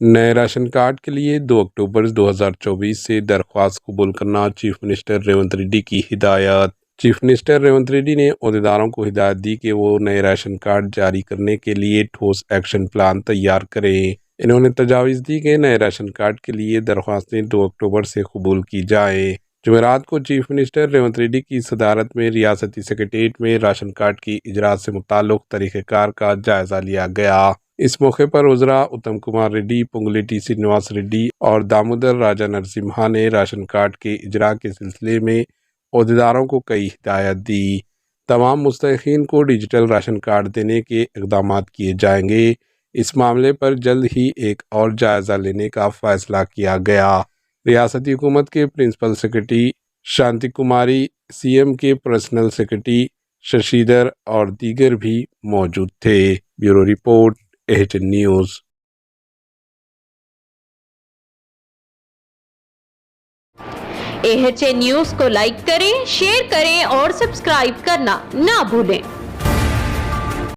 نئے ration card کے لیے 2 اکتوبر 2024 سے درخواست قبول کرنا چیف منسٹر ریونت ریڈی کی ہدایت۔ چیف منسٹر ریونت ریڈی نے عہدیداروں کو ہدایت دی کہ وہ نئے راشن کارڈ جاری کرنے کے لیے ٹھوس ایکشن پلان تیار کریں۔ انہوں نے تجاویز دی کہ نئے راشن کارڈ کے لیے درخواستیں 2 اکتوبر سے قبول کی جائیں۔ جمعرات کو چیف منسٹر ریونت ریڈی کی صدارت میں ریاستی سکریٹریٹ میں راشن کارڈ کی اجراءات سے متعلق طریقہ کار کا جائزہ لیا گیا۔ اس موقع پر وزراء اتم کمار ریڈی، پونگلیٹی سرینواس ریڈی اور دامودر راجا نرسمہا نے راشن کارڈ کے اجراء کے سلسلے میں عہدیداروں کو کئی ہدایات دی۔ تمام مستحقین کو ڈیجیٹل راشن کارڈ دینے کے اقدامات کیے جائیں گے۔ اس معاملے پر جلد ہی ایک اور جائزہ لینے کا فیصلہ کیا گیا۔ ریاستی حکومت کے پرنسپل سکریٹری شانتی کماری، سی ایم کے پرسنل سکریٹری ششیدر اور دیگر بھی موجود تھے۔ Bureau report, AHN news. AHN news کو لائک کریں، شیئر کریں اور سبسکرائب کرنا نہ بھولیں۔